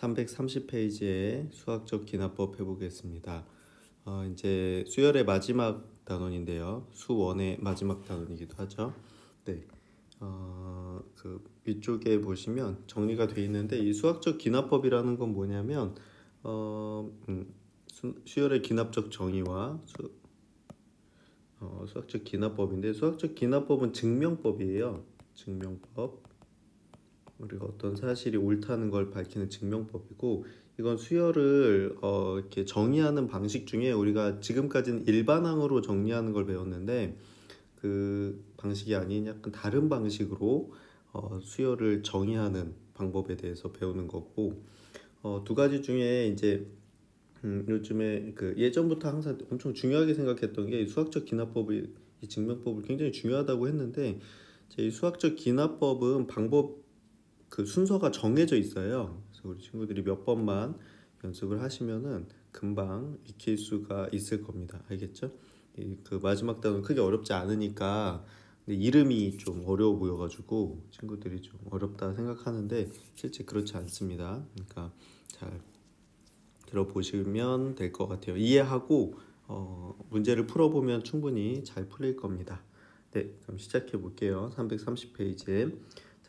330페이지의 수학적 기납법 해보겠습니다. 이제 수열의 마지막 단원인데요. 수원의 마지막 단원이기도 하죠. 네. 그 위쪽에 보시면 정리가 되어 있는데, 이 수학적 기납법이라는 건 뭐냐면 수열의 기납적 정의와 수학적 기납법인데, 수학적 기납법은 증명법이에요. 증명법. 우리가 어떤 사실이 옳다는 걸 밝히는 증명법이고, 이건 수열을 이렇게 정의하는 방식 중에 우리가 지금까지는 일반항으로 정리하는 걸 배웠는데, 그 방식이 아닌 약간 다른 방식으로 수열을 정의하는 방법에 대해서 배우는 거고, 두 가지 중에 이제 요즘에 그 예전부터 항상 엄청 중요하게 생각했던 게, 수학적 기납법이 이 증명법을 굉장히 중요하다고 했는데, 이 수학적 기납법은 방법 그 순서가 정해져 있어요. 그래서 우리 친구들이 몇 번만 연습을 하시면은 금방 익힐 수가 있을 겁니다. 알겠죠? 그 마지막 단원 크게 어렵지 않으니까, 근데 이름이 좀 어려워 보여가지고 친구들이 좀 어렵다 생각하는데 실제 그렇지 않습니다. 그러니까 잘 들어보시면 될 것 같아요. 이해하고 문제를 풀어보면 충분히 잘 풀릴 겁니다. 네, 그럼 시작해 볼게요. 330페이지에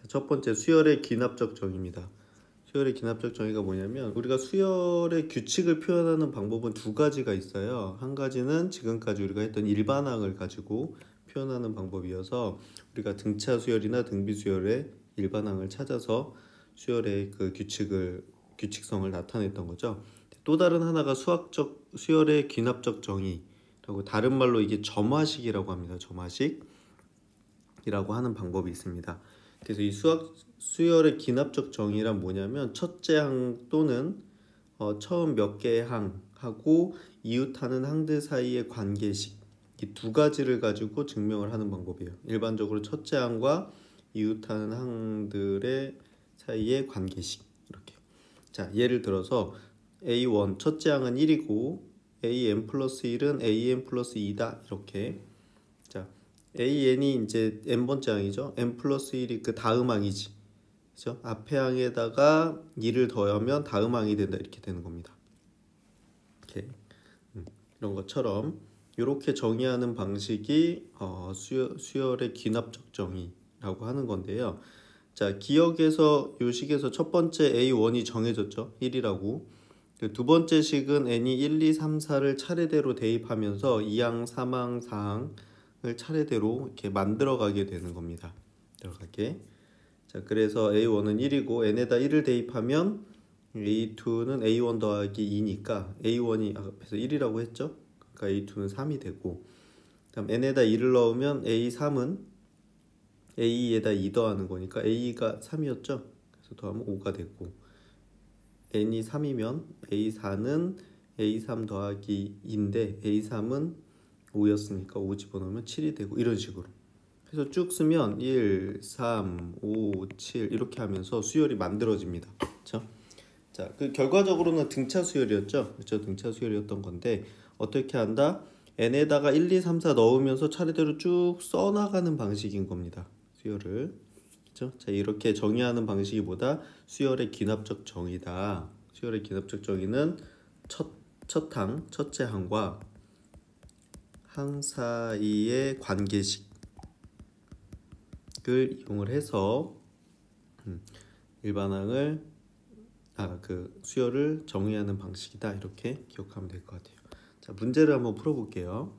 첫 번째, 수열의 기납적 정의입니다. 수열의 기납적 정의가 뭐냐면, 우리가 수열의 규칙을 표현하는 방법은 두 가지가 있어요. 한 가지는 지금까지 우리가 했던 일반항을 가지고 표현하는 방법이어서, 우리가 등차 수열이나 등비 수열의 일반항을 찾아서 수열의 그 규칙성을 나타냈던 거죠. 또 다른 하나가 수열의 기납적 정의라고, 다른 말로 이게 점화식이라고 합니다. 점화식이라고 하는 방법이 있습니다. 그래서 이 수열의 기납적 정의란 뭐냐면, 첫째 항 또는 처음 몇 개의 항하고 이웃하는 항들 사이의 관계식, 이 두 가지를 가지고 증명을 하는 방법이에요. 일반적으로 첫째 항과 이웃하는 항들의 사이의 관계식, 이렇게. 자, 예를 들어서 A1 첫째 항은 1이고 AN 플러스 1은 AN 플러스 2다, 이렇게. 자, AN이 이제 n번째 항이죠. n 플러스 1이 그 다음 항이지, 그죠? 앞에 항에다가 2를 더하면 다음 항이 된다, 이렇게 되는 겁니다. 이렇게 이런 것처럼 이렇게 정의하는 방식이 수열의 기납적 정의라고 하는 건데요. 자, 기억에서 요 식에서 첫 번째 A1이 정해졌죠. 1이라고. 두 번째 식은 n이 1, 2, 3, 4를 차례대로 대입하면서 2항, 3항, 4항을 차례대로 이렇게 만들어가게 되는 겁니다. 들어가게. 자, 그래서 A1은 1이고 n에다 1을 대입하면 A2는 A1 더하기 2니까 A1이 앞에서 1이라고 했죠? 그러니까 A2는 3이 되고, 다음 n에다 2를 넣으면 A3은 A에다 2 더하는 거니까 A가 3이었죠? 그래서 더하면 5가 되고, n이 3이면 A4는 A3 더하기 2인데 A3은 5였으니까 5 집어넣으면 7이 되고, 이런 식으로 해서 쭉 쓰면 1, 3, 5, 7 이렇게 하면서 수열이 만들어집니다. 그렇죠? 자, 그 결과적으로는 등차 수열이었죠. 그렇죠? 등차 수열이었던 건데, 어떻게 한다? n에다가 1, 2, 3, 4 넣으면서 차례대로 쭉 써나가는 방식인 겁니다. 수열을. 그렇죠? 자, 이렇게 정의하는 방식이 뭐다? 수열의 기납적 정의다. 수열의 기납적 정의는 첫째 항과 항 사이의 관계식을 이용을 해서 일반항을 그 수열을 정의하는 방식이다, 이렇게 기억하면 될 것 같아요. 자, 문제를 한번 풀어볼게요.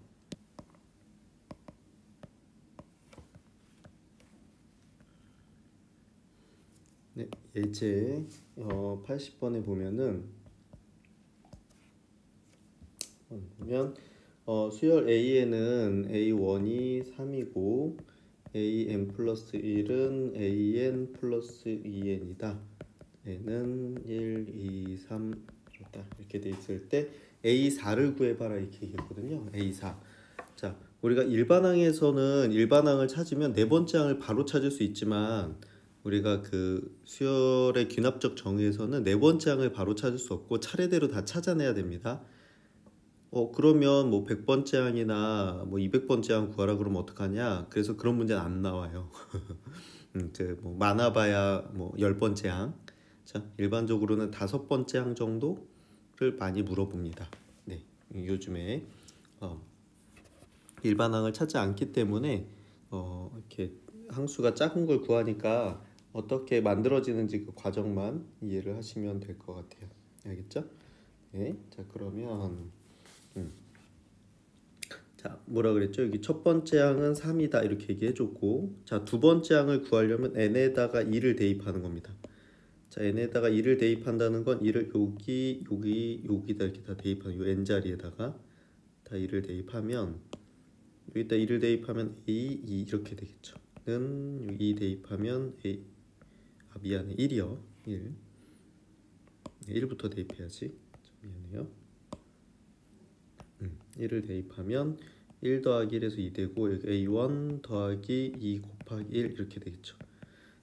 네, 예제 80번에 보면 수열 A에는 A1이 3이고 AN 플러스 1은 AN 플러스 2N이다. N은 1, 2, 3 이렇게 돼 있을 때 A4를 구해봐라, 이렇게 얘기했거든요. A4. 자, 우리가 일반항에서는 일반항을 찾으면 네 번째 항을 바로 찾을 수 있지만, 우리가 그 수열의 기납적 정의에서는 네 번째 항을 바로 찾을 수 없고 차례대로 다 찾아내야 됩니다. 그러면 뭐 100번째 항이나 뭐 200번째 항 구하라 그러면 어떡하냐? 그래서 그런 문제는 안 나와요. 뭐 많아봐야 뭐 10번째 항, 자, 일반적으로는 5번째 항 정도를 많이 물어봅니다. 네, 요즘에 일반항을 찾지 않기 때문에 이렇게 항수가 작은 걸 구하니까 어떻게 만들어지는지 그 과정만 이해를 하시면 될 것 같아요. 알겠죠? 네, 자 그러면 자 뭐라 그랬죠? 여기 첫 번째 항은 3이다 이렇게 얘기해줬고, 자 두 번째 항을 구하려면 n에다가 2를 대입하는 겁니다. 자 n에다가 2를 대입한다는 건 2를 여기다 이렇게 다 대입하는 요 n 자리에다가 다 2를 대입하면, 여기다 2를 대입하면 a 2 이렇게 되겠죠. 는 2 대입하면 a 미안해 1이요. 1부터 대입해야지. 미안해요. 1을 대입하면 1 더하기 1에서 2 되고, 여기 a1 더하기 2 곱하기 1 이렇게 되겠죠.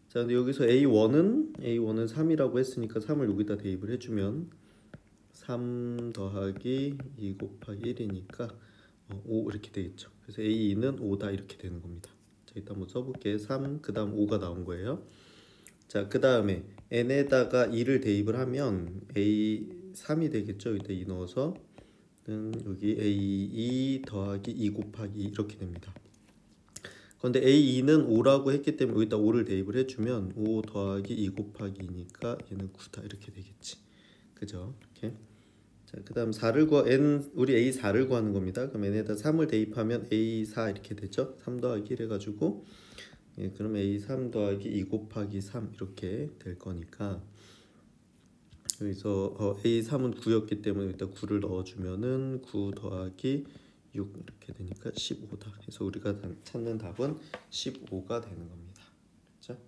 자 근데 여기서 a1은 3이라고 했으니까 3을 여기다 대입을 해주면 3 더하기 2 곱하기 1이니까 5 이렇게 되겠죠. 그래서 a2는 5다 이렇게 되는 겁니다. 자 일단 한번 써볼게. 3 그 다음 5가 나온 거예요. 자 그 다음에 n에다가 2를 대입을 하면 a3이 되겠죠. 여기다 2 넣어서 여기 a2 더하기 2 곱하기 2 이렇게 됩니다. 그런데 a2는 5라고 했기 때문에 여기다 5를 대입을 해주면 5 더하기 2 곱하기 2니까 얘는 9다 이렇게 되겠지. 그죠? 이렇게. 자, 그 다음 4를 우리 a4를 구하는 겁니다. 그럼 n에다 3을 대입하면 a4 이렇게 되죠. 3 더하기 1 해가지고, 예, 그럼 a3 더하기 2 곱하기 3 이렇게 될 거니까, 여기서 a3은 9였기 때문에 일단 9를 넣어주면은 9 더하기 6 이렇게 되니까 15다. 그래서 우리가 찾는 답은 15가 되는 겁니다. 그렇죠?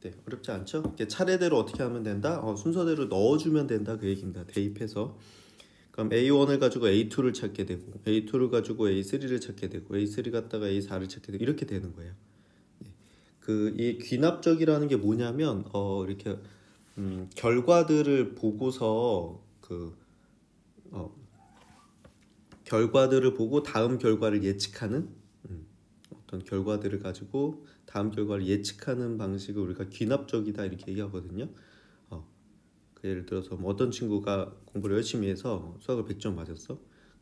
네, 어렵지 않죠? 이렇게 차례대로 어떻게 하면 된다? 순서대로 넣어주면 된다 그 얘기입니다. 대입해서. 그럼 A1을 가지고 A2를 찾게 되고, A2를 가지고 A3를 찾게 되고, A3 갖다가 A4를 찾게 되고 이렇게 되는 거예요. 네. 이 귀납적이라는 게 뭐냐면 이렇게 결과들을 보고서 결과들을 보고 다음 결과를 예측하는, 어떤 결과들을 가지고 다음 결과를 예측하는 방식을 우리가 귀납적이다 이렇게 얘기하거든요. 예를 들어서 뭐 어떤 친구가 공부를 열심히 해서 수학을 100점 맞았어.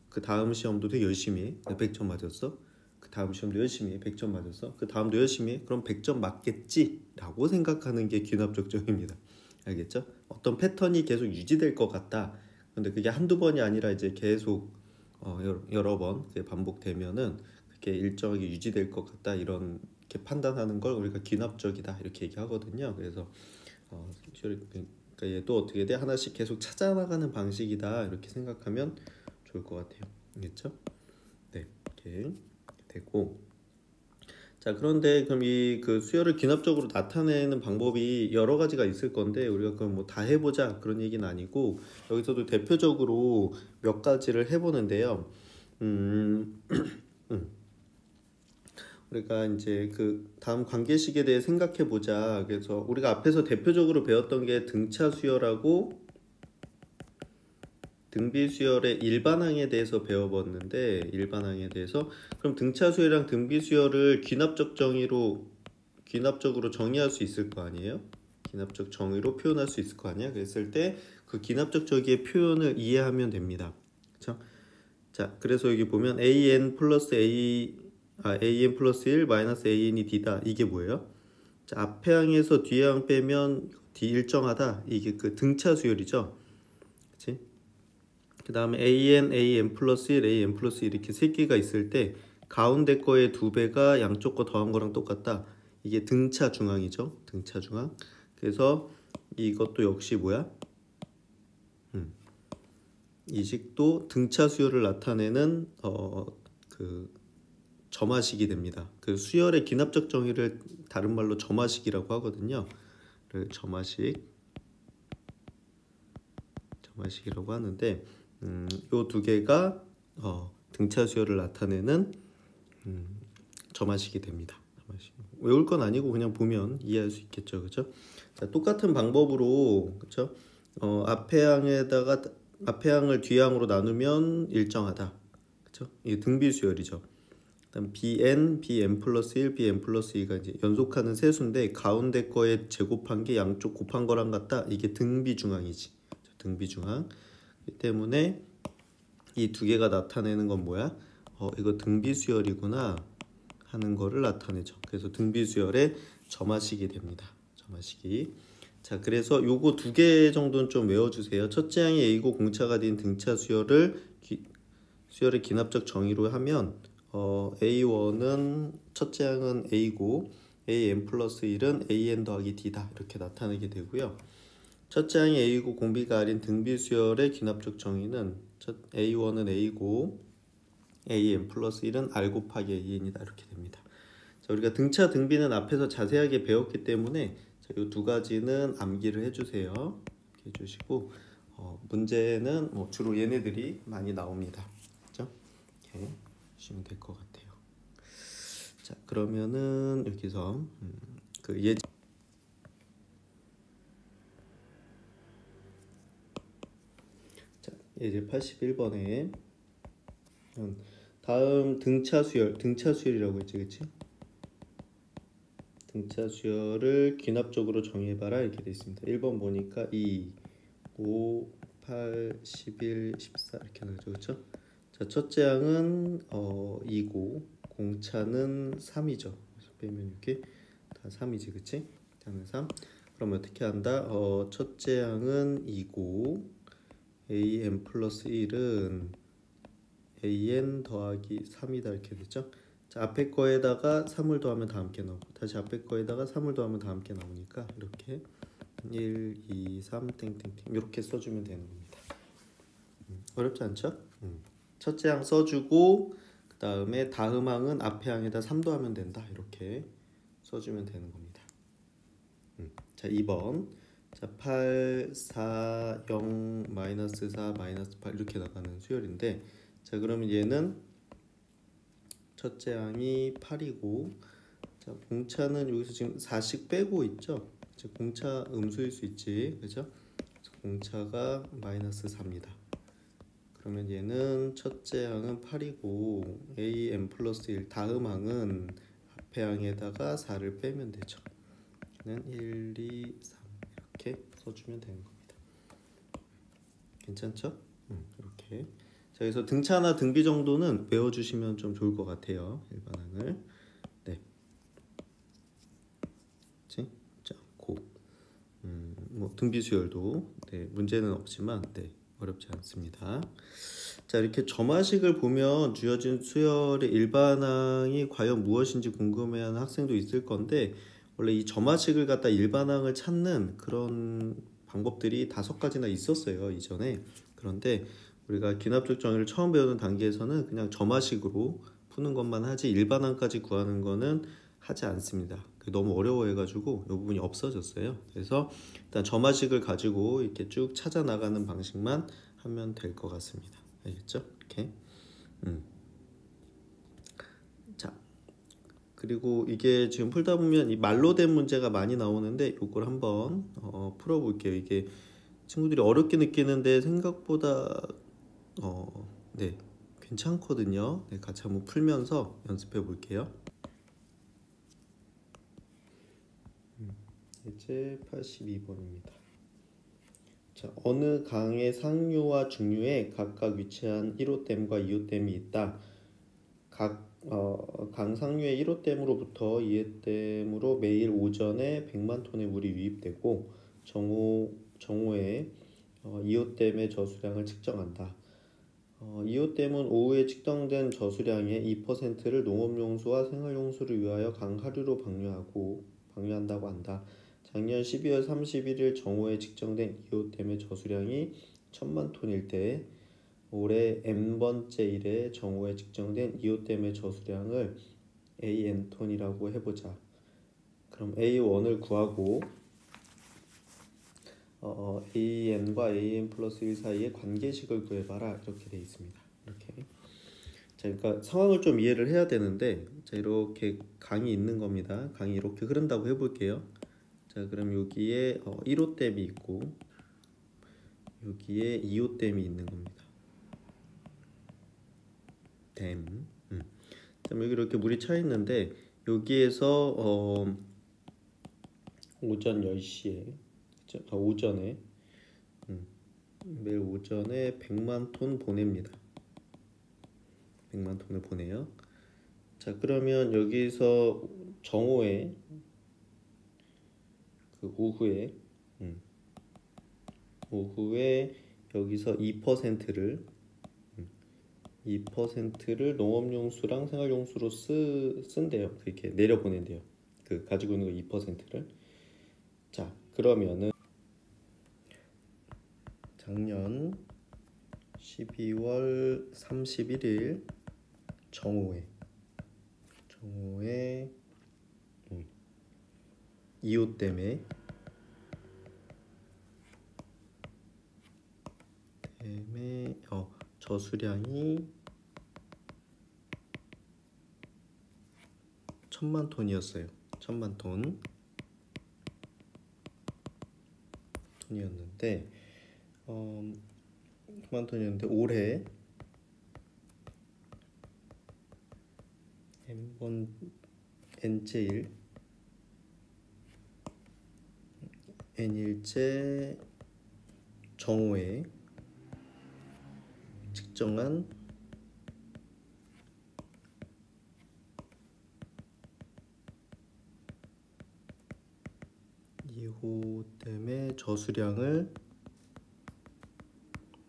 그 다음 시험도 되게 열심히 해. 100점 맞았어. 그 다음 시험도 열심히 해. 100점 맞았어. 그 다음도 열심히 해. 그럼 100점 맞겠지? 라고 생각하는 게 귀납적정입니다. 알겠죠? 어떤 패턴이 계속 유지될 것 같다. 근데 그게 한두 번이 아니라 이제 계속 여러 번 반복되면은 그게 일정하게 유지될 것 같다. 이런 이렇게 판단하는 걸 우리가 귀납적이다 이렇게 얘기하거든요. 그래서 그러니까 얘도 어떻게 돼? 하나씩 계속 찾아나가는 방식이다 이렇게 생각하면 좋을 것 같아요. 알겠죠? 네, 이렇게 되고, 자 그런데 그럼 이 그 수열을 귀납적으로 나타내는 방법이 여러 가지가 있을 건데, 우리가 그럼 뭐 다 해보자 그런 얘기는 아니고, 여기서도 대표적으로 몇 가지를 해보는데요. 우리가 이제 그 다음 관계식에 대해 생각해 보자. 그래서 우리가 앞에서 대표적으로 배웠던 게 등차 수열하고 등비 수열의 일반항에 대해서 배워봤는데, 일반항에 대해서 그럼 등차 수열이랑 등비 수열을 귀납적으로 정의할 수 있을 거 아니에요? 귀납적 정의로 표현할 수 있을 거 아니야? 그랬을 때 그 귀납적 정의의 표현을 이해하면 됩니다. 그렇죠? 자, 그래서 여기 보면 an 플러스 1 마이너스 an이 d다. 이게 뭐예요? 자, 앞에 항에서 뒤에 항 빼면 d 일정하다. 이게 그 등차 수열이죠. 그치? 그 다음에 an 플러스 1, an 플러스 1 이렇게 세 개가 있을 때 가운데 거의 2배가 양쪽 거 더한 거랑 똑같다. 이게 등차 중항이죠. 등차 중항. 그래서 이것도 역시 뭐야? 이 식도 등차 수열을 나타내는 그 점화식이 됩니다. 그 수열의 귀납적 정의를 다른 말로 점화식이라고 하거든요. 점화식이라고 하는데, 요 두 개가 등차 수열을 나타내는 점화식이 됩니다. 외울 건 아니고 그냥 보면 이해할 수 있겠죠, 그렇죠? 자, 똑같은 방법으로, 그렇죠? 앞에 항을 뒤에 항으로 나누면 일정하다, 그렇죠? 이게 등비 수열이죠. 그다음 bn 플러스 1, bn 플러스 2가 이제 연속하는 세수인데 가운데 거에 제곱한 게 양쪽 곱한 거랑 같다. 이게 등비중항이지. 등비중항. 이 때문에 이 두 개가 나타내는 건 뭐야? 이거 등비수열이구나 하는 거를 나타내죠. 그래서 등비수열의 점화식이 됩니다. 점화식이. 자, 그래서 요거 두 개 정도는 좀 외워주세요. 첫째 항이 A고 공차가 된 등차 수열을 수열의 기납적 정의로 하면 A1은 첫째 항은 A고 AN 플러스 1은 AN 더하기 D다 이렇게 나타내게 되고요. 첫째 항이 A고 공비가 R인 등비수열의 기납적 정의는 A1은 A고 AN 플러스 1은 R 곱하기 AN이다 이렇게 됩니다. 자, 우리가 등차 등비는 앞에서 자세하게 배웠기 때문에 이 두 가지는 암기를 해주세요. 이렇게 해주시고 문제는 주로 얘네들이 많이 나옵니다. 그렇죠? 이렇게 보시면 될 것 같아요. 자, 그러면은 여기서 자, 예제 81번에 다음 등차수열이라고 했지, 그치? 등차수열을 귀납적으로 정의해봐라 이렇게 되어 있습니다. 1번 보니까 2, 5, 8, 11, 14 이렇게 나오죠, 그렇죠? 자, 첫째 항은 2고 공차는 3이죠. 그래서 빼면 이렇게 다 3이지, 그치? 다음에 3. 그럼 어떻게 한다? 첫째 항은 2고 AN 플러스 1은 AN 더하기 3이다 이렇게 되죠. 자, 앞에 거에다가 3을 더하면 다 함께 나오고 다시 앞에 거에다가 3을 더하면 다 함께 나오니까 이렇게 1, 2, 3 땡땡땡 이렇게 써주면 되는 겁니다. 어렵지 않죠? 첫째 항 써주고 그 다음에 다음 항은 앞에 항에다 3 더하면 된다 이렇게 써주면 되는 겁니다. 자, 2번 자, 8, 4, 0, 마이너스 4, 마이너스 8 이렇게 나가는 수열인데 자, 그러면 얘는 첫째 항이 8이고 자, 공차는 여기서 지금 4씩 빼고 있죠. 공차 음수일 수 있지, 그죠? 공차가 마이너스 4입니다. 그러면 얘는 첫째 항은 8이고 AN 플러스 1 다음 항은 앞에 항에다가 4를 빼면 되죠. 얘는 1, 2, 3 이렇게 써주면 되는 겁니다. 괜찮죠? 이렇게. 자, 그래서 등차나 등비 정도는 외워주시면 좀 좋을 것 같아요. 일반항을. 네. 자, 등비 수열도 네, 문제는 없지만 네, 어렵지 않습니다. 자, 이렇게 점화식을 보면 주어진 수열의 일반항이 과연 무엇인지 궁금해하는 학생도 있을 건데 원래 이 점화식을 갖다 일반항을 찾는 그런 방법들이 5가지나 있었어요, 이전에. 그런데 우리가 기납적 정의를 처음 배우는 단계에서는 그냥 점화식으로 푸는 것만 하지 일반항까지 구하는 거는 하지 않습니다. 너무 어려워해가지고 이 부분이 없어졌어요. 그래서 일단 점화식을 가지고 이렇게 쭉 찾아 나가는 방식만 하면 될 것 같습니다. 알겠죠? 이렇게. 자, 그리고 이게 지금 풀다 보면 이 말로 된 문제가 많이 나오는데 이걸 한번 풀어볼게요. 이게 친구들이 어렵게 느끼는데 생각보다 네, 괜찮거든요. 네, 같이 한번 풀면서 연습해 볼게요. 이제 82번입니다. 자, 어느 강의 상류와 중류에 각각 위치한 1호댐과 2호댐이 있다. 강 상류의 1호댐으로부터 2호댐으로 매일 오전에 100만 톤의 물이 유입되고 정오에 2호댐의 저수량을 측정한다. 2호댐은 오후에 측정된 저수량의 2%를 농업용수와 생활용수를 위하여 강 하류로 방류한다고 한다. 작년 12월 31일 정오에 측정된 2호댐의 저수량이 1000만 톤일 때 올해 n번째 일에 정오에 측정된 2호댐의 저수량을 AN톤이라고 해보자. 그럼 A1을 구하고 AN과 AN 플러스 1 사이의 관계식을 구해봐라 이렇게 되어 있습니다. 이렇게. 자, 그러니까 상황을 좀 이해를 해야 되는데 자, 이렇게 강이 있는 겁니다. 강이 이렇게 흐른다고 해볼게요. 자, 그럼 여기에 1호댐이 있고 여기에 2호댐이 있는 겁니다. 댐. 여기 이렇게 물이 차 있는데 여기에서 오전 10시에 오전에 매일 오전에 100만 톤 보냅니다. 100만 톤을 보내요. 자, 그러면 여기서 정오에 그 오후에 여기서 2%를 농업용수랑 생활용수로 쓴대요. 그렇게 내려보낸대요. 그 가지고 있는 거 2%를. 자, 그러면은 작년 12월 31일 정오에 이호 때문에 저수량이 1000만 톤이었어요. 1000만 톤이었는데 1000만 톤이었는데 올해 N일째 정오에 측정한 이호 때문에 저수량을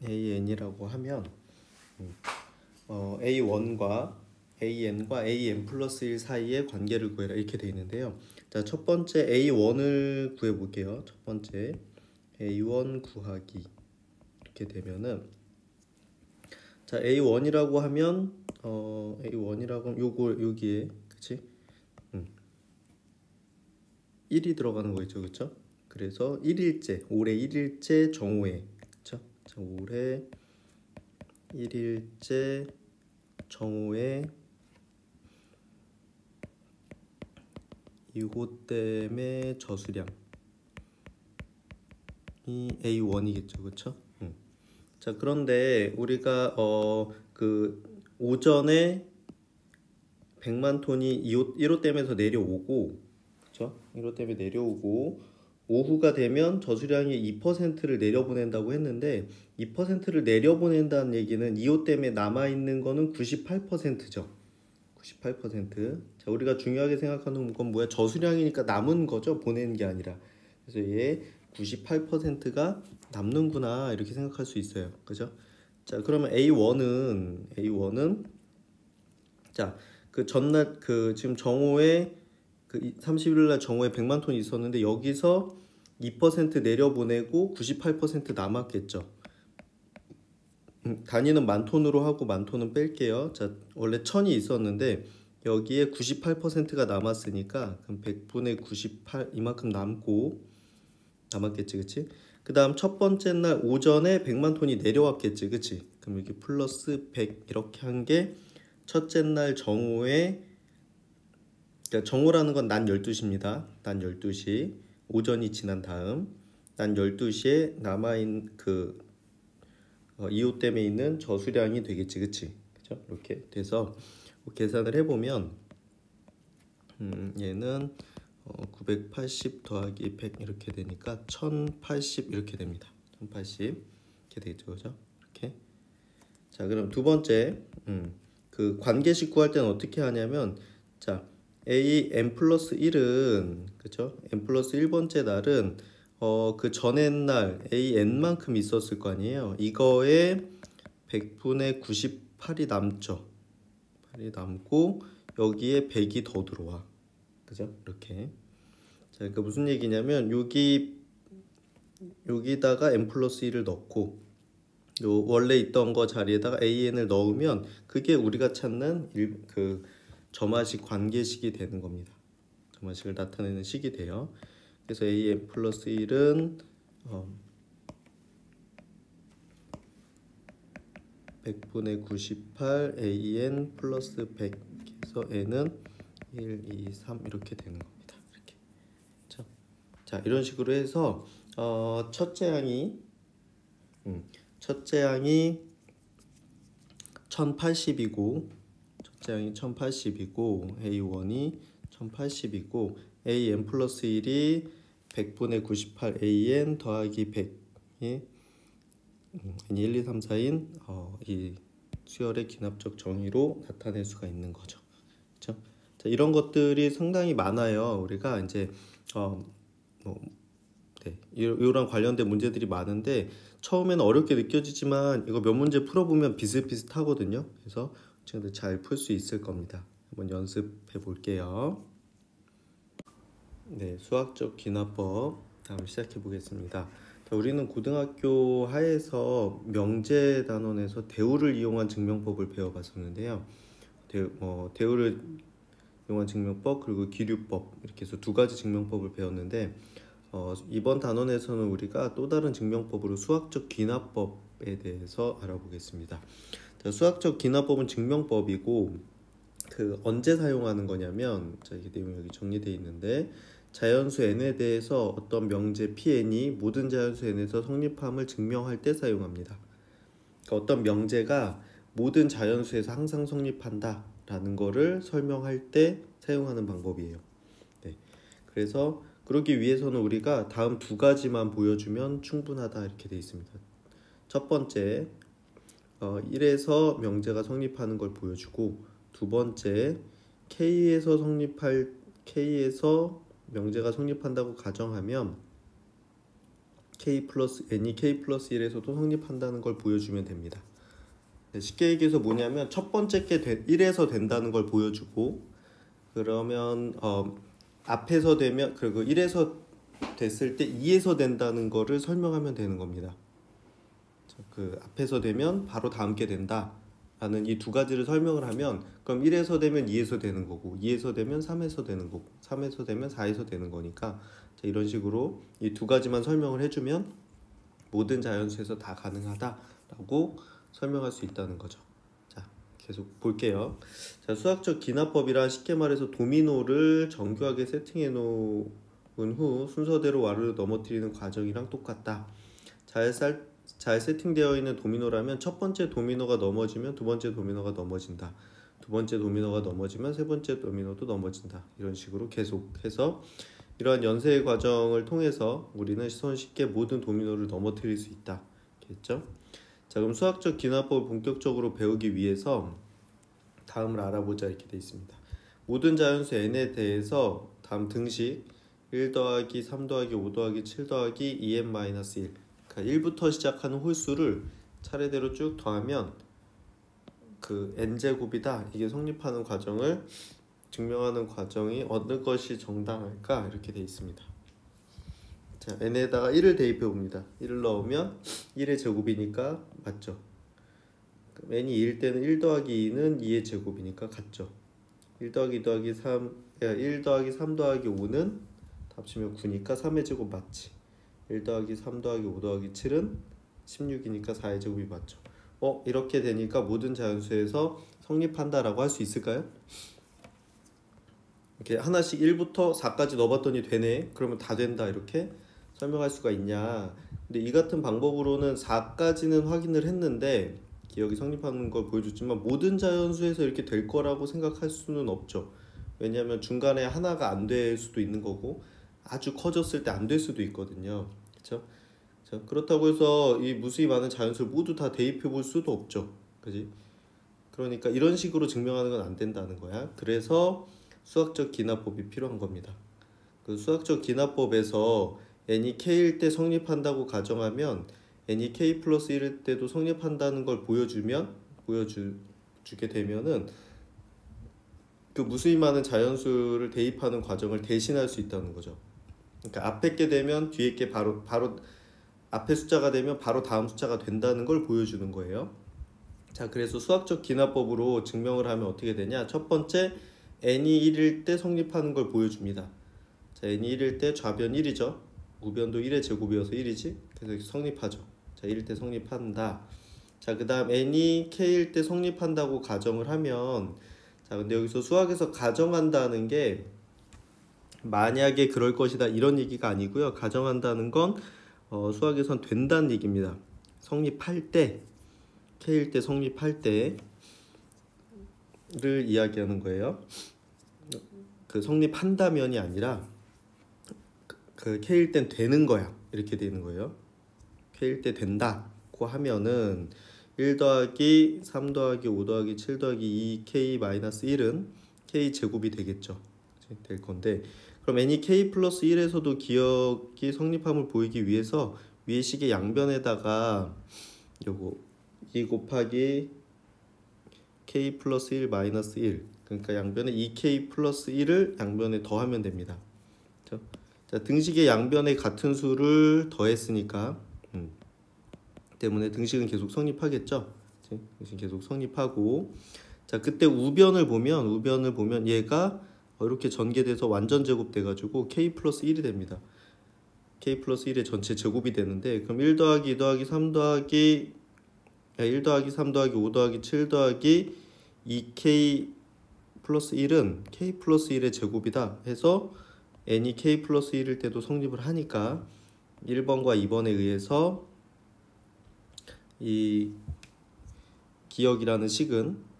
AN이라고 하면 A1과 AN과 AN 플러스 1 사이의 관계를 구해라 이렇게 되어 있는데요. 자, 첫 번째 A1을 구해 볼게요. 첫 번째 A1 구하기 이렇게 되면은 자, A1이라고 하면 A1이라고 하면 여기에 그치? 1이 들어가는 거겠죠, 그렇죠? 그래서 1일째 올해 1일째 정오에 그렇죠? 자, 올해 1일째 정오에 이호 때문에 저수량이 A1이겠죠, 그렇죠? 자, 그런데 우리가 그 오전에 100만 톤이 1호 댐에서 내려오고, 그렇죠? 1호 댐에 내려오고 오후가 되면 저수량이 2%를 내려보낸다고 했는데 2%를 내려보낸다는 얘기는 2호 댐에 남아 있는 거는 98%죠. 98%. 자, 우리가 중요하게 생각하는 건 뭐야? 저수량이니까 남은 거죠. 보내는 게 아니라. 그래서 얘 98%가 남는구나 이렇게 생각할 수 있어요. 그죠? 자, 그러면 A1은 자, 그 전날 그 지금 정오에 그 31일 날 정오에 100만 톤이 있었는데 여기서 2% 내려보내고 98% 남았겠죠. 단위는 만 톤으로 하고 만 톤은 뺄게요. 자, 원래 1000이 있었는데 여기에 98%가 남았으니까 그럼 100분의 98 이만큼 남았겠지, 그치? 그 다음 첫 번째 날 오전에 100만 톤이 내려왔겠지, 그치? 그럼 여기 플러스 100 이렇게 한 게 첫째 날 정오에, 그러니까 정오라는 건 난 12시입니다. 난 12시 오전이 지난 다음 난 12시에 남아있는 그 2호 댐에 있는 저수량이 되겠지, 그치? 그죠? 이렇게 돼서 계산을 해보면 얘는 980 더하기 100 이렇게 되니까 1080 이렇게 됩니다. 1080 이렇게 되겠죠, 그죠? 이렇게. 자, 그럼 두 번째 그 관계식 구할 때는 어떻게 하냐면 자, A n 플러스 1은 그죠? n 플러스 1번째 날은 그 전의 날 AN만큼 있었을 거 아니에요. 이거에 100분의 98이 남죠. 8이 남고 여기에 100이 더 들어와. 그죠? 이렇게. 자, 그러니까 무슨 얘기냐면 여기다가 n 플러스 1을 넣고 요 원래 있던 거 자리에다가 AN을 넣으면 그게 우리가 찾는 그 점화식 관계식이 되는 겁니다. 점화식을 나타내는 식이 돼요. 그래서 AN 플러스 1은 100분의 98 AN 플러스 100 해서 N은 1, 2, 3 이렇게 되는 겁니다. 이렇게. 자, 이런 식으로 해서 첫째 항이 1080이고 숫자양이 1080이고 A1이 1080이고 AN 플러스 1이 100분의 98 AN 더하기 100이 N 1, 2, 3, 4인 이 수열의 기납적 정의로 나타낼 수가 있는 거죠. 그렇죠? 자, 이런 것들이 상당히 많아요. 우리가 이제 이런 관련된 문제들이 많은데 처음에는 어렵게 느껴지지만 이거 몇 문제 풀어보면 비슷비슷하거든요. 그래서 친구들 잘 풀 수 있을 겁니다. 한번 연습해 볼게요. 네, 수학적 기납법 다음 시작해 보겠습니다. 자, 우리는 고등학교 하에서 명제 단원에서 대우를 이용한 증명법을 배워봤었는데요. 대우를 이용한 증명법 그리고 기류법 이렇게 해서 두 가지 증명법을 배웠는데 이번 단원에서는 우리가 또 다른 증명법으로 수학적 기납법에 대해서 알아보겠습니다. 자, 수학적 기납법은 증명법이고 언제 사용하는 거냐면 자, 이게 내용이 여기 정리되어 있는데 자연수 n에 대해서 어떤 명제 pn이 모든 자연수 n에서 성립함을 증명할 때 사용합니다. 그러니까 어떤 명제가 모든 자연수에서 항상 성립한다 라는 거를 설명할 때 사용하는 방법이에요. 네. 그래서 그러기 위해서는 우리가 다음 두 가지만 보여주면 충분하다 이렇게 되어 있습니다. 첫 번째 1에서 명제가 성립하는 걸 보여주고 두 번째 K에서 명제가 성립한다고 가정하면 K 플러스 N이 K 플러스 1에서도 성립한다는 걸 보여주면 됩니다. 네, 쉽게 얘기해서 뭐냐면 첫 번째 게 1에서 된다는 걸 보여주고 그러면 앞에서 되면 그리고 1에서 됐을 때 2에서 된다는 거를 설명하면 되는 겁니다. 앞에서 되면 바로 다음 게 된다 라는 이 두 가지를 설명을 하면 그럼 1에서 되면 2에서 되는 거고 2에서 되면 3에서 되는 거고 3에서 되면 4에서 되는 거니까 자, 이런 식으로 이 두 가지만 설명을 해주면 모든 자연수에서 다 가능하다 라고 설명할 수 있다는 거죠. 자, 계속 볼게요. 자, 수학적 기납법이란 쉽게 말해서 도미노를 정교하게 세팅해 놓은 후 순서대로 와르르 넘어뜨리는 과정이랑 똑같다. 잘 세팅되어 있는 도미노라면 첫 번째 도미노가 넘어지면 두 번째 도미노가 넘어진다. 두 번째 도미노가 넘어지면 세 번째 도미노도 넘어진다. 이런 식으로 계속해서 이러한 연쇄의 과정을 통해서 우리는 손쉽게 모든 도미노를 넘어뜨릴 수 있다. 겠죠? 자, 그럼 수학적 기납법을 본격적으로 배우기 위해서 다음을 알아보자 이렇게 되어 있습니다. 모든 자연수 n에 대해서 다음 등식 1 더하기 3 더하기 5 더하기 7 더하기 2n-1 그러니까 1부터 시작하는 홀수를 차례대로 쭉 더하면 n제곱이다 이게 성립하는 과정을 증명하는 과정이 어느 것이 정당할까 이렇게 되어 있습니다. 자, n에다가 1을 대입해 봅니다. 1을 넣으면 1의 제곱이니까 맞죠. n이 2일 때는 1 더하기 2는 2의 제곱이니까 같죠. 1 더하기 2 더하기 3 1 더하기 3 더하기 5는 합치면 9니까 3의 제곱 맞지. 1 더하기 3 더하기 5 더하기 7은 16이니까 4의 제곱이 맞죠. 이렇게 되니까 모든 자연수에서 성립한다라고 할 수 있을까요? 이렇게 하나씩 1부터 4까지 넣어봤더니 되네. 그러면 다 된다 이렇게 설명할 수가 있냐. 근데 이 같은 방법으로는 4까지는 확인을 했는데 기억이 성립하는 걸 보여줬지만 모든 자연수에서 이렇게 될 거라고 생각할 수는 없죠. 왜냐하면 중간에 하나가 안 될 수도 있는 거고 아주 커졌을 때 안 될 수도 있거든요. 그렇죠? 자, 그렇다고 해서 이 무수히 많은 자연수를 모두 다 대입해 볼 수도 없죠. 그지? 그러니까 이런 식으로 증명하는 건 안 된다는 거야. 그래서 수학적 기납법이 필요한 겁니다. 그 수학적 기납법에서 n이 k일 때 성립한다고 가정하면 n이 k 플러스 1일 때도 성립한다는 걸 보여주게 되면은 무수히 많은 자연수를 대입하는 과정을 대신할 수 있다는 거죠. 그러니까 앞에 게 되면 뒤에 게 바로 앞에 숫자가 되면 바로 다음 숫자가 된다는 걸 보여주는 거예요. 자, 그래서 수학적 기납법으로 증명을 하면 어떻게 되냐? 첫 번째, n이 1일 때 성립하는 걸 보여줍니다. 자, n이 1일 때 좌변 1이죠. 우변도 1의 제곱이어서 1이지. 그래서 성립하죠. 자, 1일 때 성립한다. 자, 그 다음 n이 k일 때 성립한다고 가정을 하면 자, 근데 여기서 수학에서 가정한다는 게 만약에 그럴 것이다 이런 얘기가 아니고요. 가정한다는 건 수학에선 된다는 얘기입니다. 성립할 때 k일 때 성립할 때 이야기하는 거예요. 그 성립한다면이 아니라 그 K일 땐 되는 거야 이렇게 되는 거예요. K일 때 된다고 하면은 1 더하기 3 더하기 5 더하기 7 더하기 2K-1은 K 제곱이 되겠죠. 될 건데 그럼 n이 K 플러스 1에서도 기억이 성립함을 보이기 위해서 위의 식의 양변에다가 요거 2 곱하기 K 플러스 1 마이너스 1 그러니까 양변에 2K 플러스 1을 양변에 더하면 됩니다. 그렇죠? 자, 등식의 양변에 같은 수를 더했으니까 때문에 등식은 계속 성립하겠죠. 등식 계속 성립하고 자 그때 우변을 보면 얘가 이렇게 전개돼서 완전 제곱 돼가지고 K 플러스 1이 됩니다. K 플러스 1의 전체 제곱이 되는데 그럼 1 더하기 2 더하기 3 더하기 1 더하기 3 더하기 5 더하기 7 더하기 2K 플러스 1은 K 플러스 1의 제곱이다 해서 n이 K 플러스 1일 때도 성립을 하니까 1번과 2번에 의해서 이 기억이라는 식은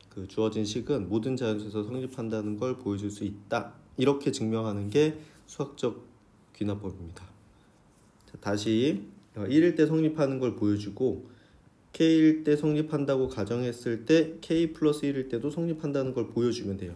그 주어진 식은 모든 자연수에서 성립한다는 걸 보여줄 수 있다. 이렇게 증명하는 게 수학적 귀납법입니다. 자, 다시 1일 때 성립하는 걸 보여주고 K일 때 성립한다고 가정했을 때 K 플러스 1일 때도 성립한다는 걸 보여주면 돼요.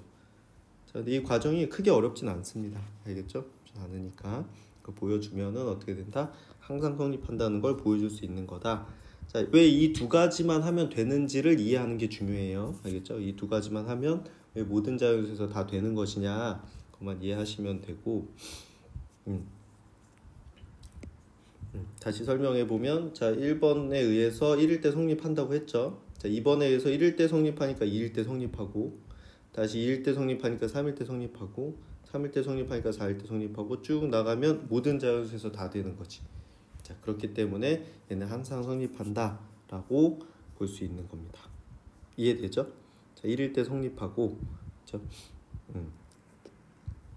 자, 근데 이 과정이 크게 어렵진 않습니다. 알겠죠? 않으니까 그 보여주면은 어떻게 된다? 항상 성립한다는 걸 보여줄 수 있는 거다. 자, 왜 이 두 가지만 하면 되는지를 이해하는 게 중요해요. 알겠죠? 이 두 가지만 하면 왜 모든 자연수에서 다 되는 것이냐 그것만 이해하시면 되고 다시 설명해 보면 자 1번에 의해서 1일 때 성립한다고 했죠. 자 2번에 의해서 1일 때 성립하니까 2일 때 성립하고 다시 2일 때 성립하니까 3일 때 성립하고 3일 때 성립하니까 4일 때 성립하고 쭉 나가면 모든 자연수에서 다 되는 거지. 자 그렇기 때문에 얘는 항상 성립한다 라고 볼 수 있는 겁니다. 이해되죠? 자 1일 때 성립하고 그렇죠?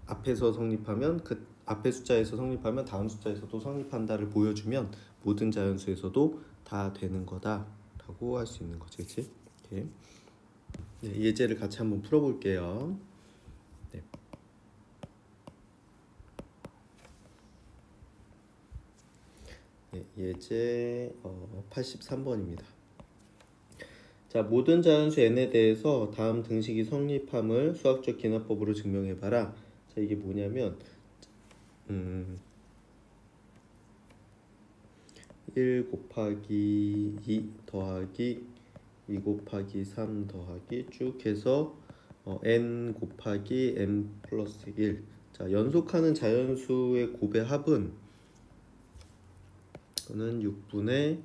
앞에서 성립하면 그 앞에 숫자에서 성립하면 다음 숫자에서도 성립한다를 보여주면 모든 자연수에서도 다 되는 거다 라고 할 수 있는 거지. 그치? 이렇게. 네, 예제를 같이 한번 풀어볼게요. 네. 네, 예제 83번입니다. 자, 모든 자연수 n에 대해서 다음 등식이 성립함을 수학적 기납법으로 증명해봐라. 자, 이게 뭐냐면 1 곱하기 2 더하기 2 곱하기 3 더하기 쭉 해서 n 곱하기 n 플러스 1. 자, 연속하는 자연수의 곱의 합은 이거는 6분의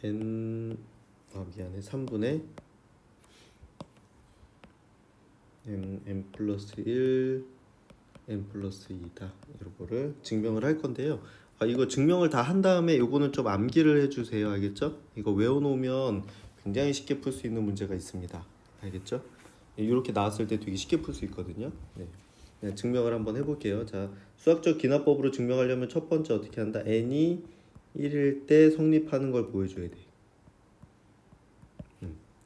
n 3분의 n 플러스 1 n 플러스 2다. 이거를 증명을 할 건데요. 이거 증명을 다 한 다음에 요거는 좀 암기를 해주세요. 알겠죠? 이거 외워놓으면 굉장히 쉽게 풀 수 있는 문제가 있습니다. 알겠죠? 이렇게 나왔을 때 되게 쉽게 풀 수 있거든요. 네. 네, 증명을 한번 해볼게요. 자, 수학적 기납법으로 증명하려면 첫 번째 어떻게 한다? n이 1일 때 성립하는 걸 보여줘야 돼.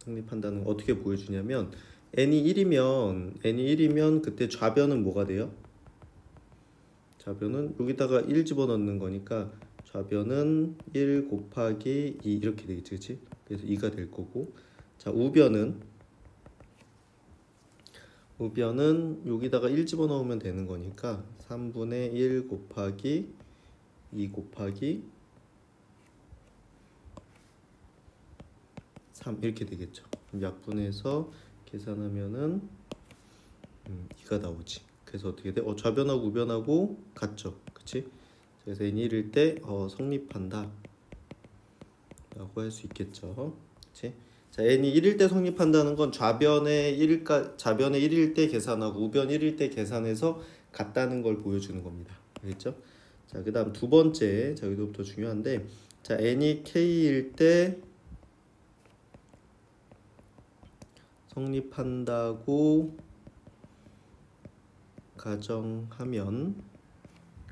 성립한다는 거 어떻게 보여주냐면 n이 1이면 그때 좌변은 뭐가 돼요? 좌변은 여기다가 1 집어넣는 거니까 좌변은 1 곱하기 2 이렇게 되겠지, 그치? 그래서 2가 될 거고 자 우변은 여기다가 1 집어넣으면 되는 거니까 3분의 1 곱하기 2 곱하기 3 이렇게 되겠죠. 약분해서 계산하면은 2가 나오지. 그래서 어떻게 돼? 좌변하고 우변하고 같죠, 그치? 그래서 n이 1일 때 성립한다 라고 할 수 있겠죠, 그치? 자, n이 1일 때 성립한다는 건 좌변에 1일 때 계산하고 우변 1일 때 계산해서 같다는 걸 보여주는 겁니다. 알겠죠? 자, 그 다음 두 번째, 자, 여기서부터 중요한데, 자, n이 k일 때 성립한다고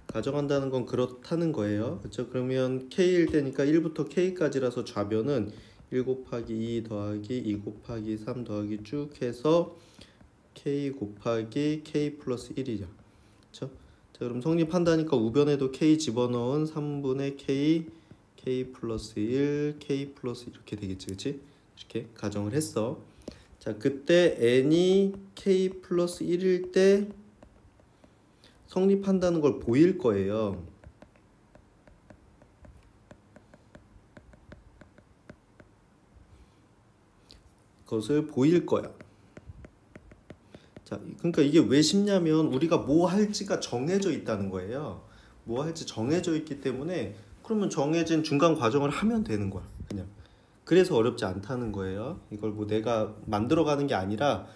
가정한다는 건 그렇다는 거예요. 그렇죠? 그러면 k일 때니까 1부터 k까지라서 좌변은 1 곱하기 2 더하기 2 곱하기 3 더하기 쭉 해서 k 곱하기 k 플러스 1이죠. 그쵸? 자, 그럼 성립한다니까 우변에도 k 집어넣은 3분의 k 플러스 1, k 플러스 이렇게 되겠지, 그치? 이렇게 가정을 했어. 자, 그때 n이 k 플러스 1일 때 성립한다는 걸 보일 거예요. 그것을 보일 거야. 자, 그러니까 이게 왜 쉽냐면 우리가 뭐 할지가 정해져 있다는 거예요. 뭐 할지 정해져 있기 때문에 그러면 정해진 중간 과정을 하면 되는 거야. 그냥. 그래서 어렵지 않다는 거예요. 이걸 뭐 내가 만들어가는 게 아니라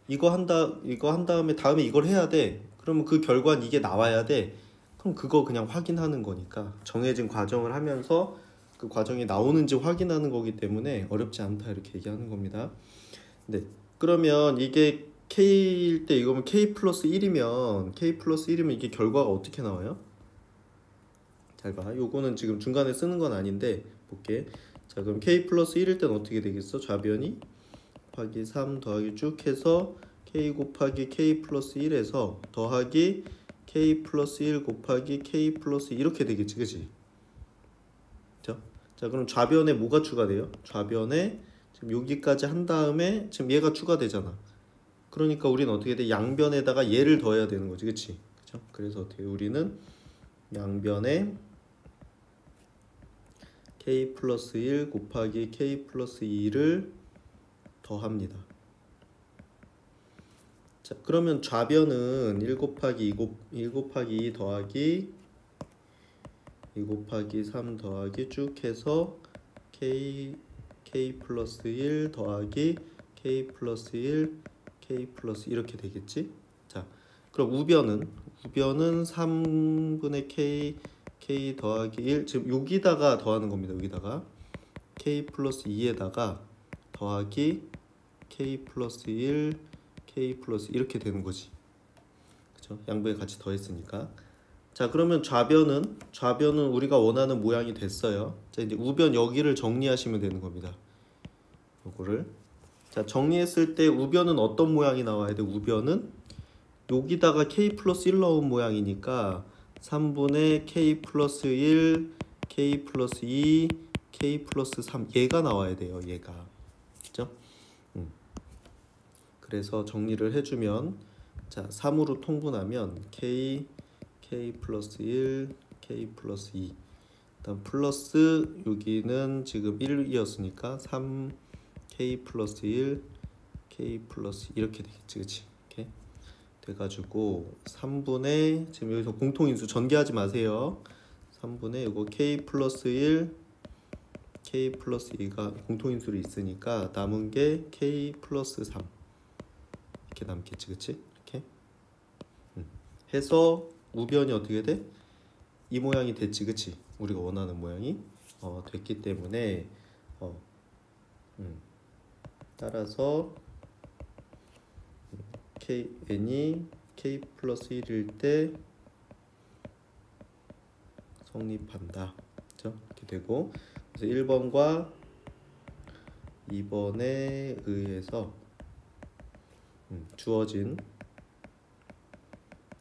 이거 한 다음에 이걸 해야 돼. 그러면 그 결과는 이게 나와야 돼. 그럼 그거 그냥 확인하는 거니까 정해진 과정을 하면서 그 과정이 나오는지 확인하는 거기 때문에 어렵지 않다 이렇게 얘기하는 겁니다. 네. 그러면 이게 K일 때 이거면 K 플러스 1이면 이게 결과가 어떻게 나와요? 잘 봐. 요거는 지금 중간에 쓰는 건 아닌데 볼게. 자, 그럼 K 플러스 1일 때는 어떻게 되겠어? 좌변이 곱하기 3 더하기 쭉 해서 K 곱하기 K 플러스 1에서 더하기 K 플러스 1 곱하기 K 플러스 2 이렇게 되겠지, 그치? 자, 그럼 좌변에 뭐가 추가돼요? 좌변에 지금 여기까지 한 다음에 지금 얘가 추가되잖아. 그러니까 우리는 어떻게 돼? 양변에다가 얘를 더해야 되는 거지, 그치? 그쵸? 그래서 어떻게 우리는 양변에 K 플러스 1 곱하기 K 플러스 2를 더합니다. 자, 그러면 좌변은 1 곱하기 2 더하기 2 곱하기 3 더하기 쭉 해서 K 플러스 1 더하기 K 플러스 1 K 플러스 이렇게 되겠지? 자, 그럼 우변은 3분의 K 더하기 1 지금 여기다가 더하는 겁니다. 여기다가 K 플러스 2에다가 더하기 K 플러스 1 K 플러스 이렇게 되는 거지. 그쵸? 양변에 같이 더했으니까. 자, 그러면 좌변은 우리가 원하는 모양이 됐어요. 자, 이제 우변 여기를 정리하시면 되는 겁니다. 요거를. 자, 정리했을 때 우변은 어떤 모양이 나와야 돼? 우변은 여기다가 K 플러스 1 넣은 모양이니까 3분의 K 플러스 1, K 플러스 2, K 플러스 3 얘가 나와야 돼요. 얘가. 그죠? 그래서 정리를 해주면 자, 3으로 통분하면 K 플러스 1, K 플러스 2 일단 플러스 여기는 지금 1이었으니까 3 K 플러스 1, K 플러스 이렇게 되겠지, 그치? 이렇게 돼가지고 3분의 지금 여기서 공통인수 전개하지 마세요. 3분의 이거 K 플러스 1, K 플러스 2가 공통인수로 있으니까 남은 게 K 플러스 3 이렇게 남겠지, 그치? 이렇게 해서 우변이 어떻게 돼? 이 모양이 됐지, 그치? 우리가 원하는 모양이 됐기 때문에 따라서 n이 K 플러스 1일 때 성립한다. 그렇죠? 이렇게 되고 그래서 1번과 2번에 의해서 주어진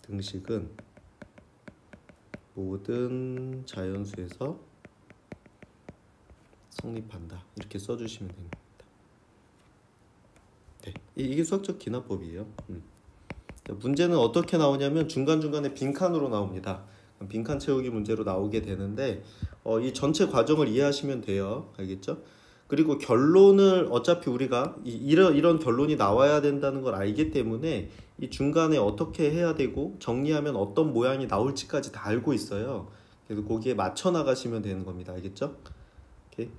등식은 모든 자연수에서 성립한다. 이렇게 써주시면 됩니다. 네, 이게 수학적 기납법이에요. 문제는 어떻게 나오냐면 중간중간에 빈칸으로 나옵니다. 빈칸 채우기 문제로 나오게 되는데 이 전체 과정을 이해하시면 돼요. 알겠죠? 그리고 결론을 어차피 우리가 이런 결론이 나와야 된다는 걸 알기 때문에 이 중간에 어떻게 해야 되고 정리하면 어떤 모양이 나올지까지 다 알고 있어요. 그래서 거기에 맞춰 나가시면 되는 겁니다. 알겠죠? 오케이.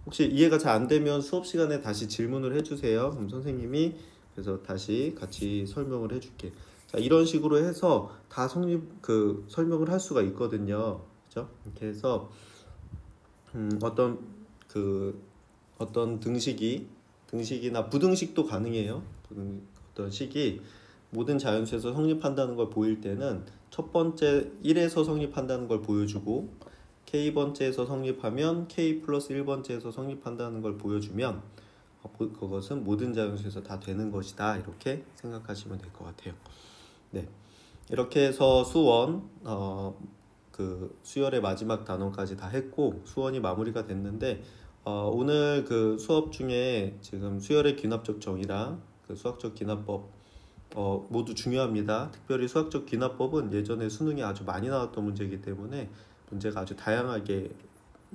혹시 이해가 잘 안 되면 수업 시간에 다시 질문을 해주세요. 그럼 선생님이 그래서 다시 같이 설명을 해줄게. 자, 이런 식으로 해서 다 설명을 할 수가 있거든요. 그죠? 이렇게 해서 어떤 등식이나 부등식도 가능해요. 어떤 식이 모든 자연수에서 성립한다는 걸 보일 때는 첫 번째 1에서 성립한다는 걸 보여주고 K번째에서 성립하면 K 플러스 1번째에서 성립한다는 걸 보여주면 그것은 모든 자연수에서 다 되는 것이다. 이렇게 생각하시면 될 것 같아요. 네, 이렇게 해서 수원 그 수열의 마지막 단원까지 다 했고 수원이 마무리가 됐는데 오늘 그 수업 중에 지금 수열의 귀납적 정의랑 그 수학적 귀납법 모두 중요합니다. 특별히 수학적 귀납법은 예전에 수능에 아주 많이 나왔던 문제이기 때문에 문제가 아주 다양하게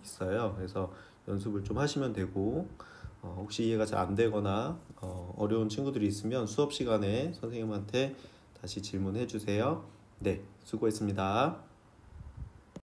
있어요. 그래서 연습을 좀 하시면 되고 혹시 이해가 잘 안 되거나 어려운 친구들이 있으면 수업 시간에 선생님한테 다시 질문해 주세요. 네, 수고했습니다.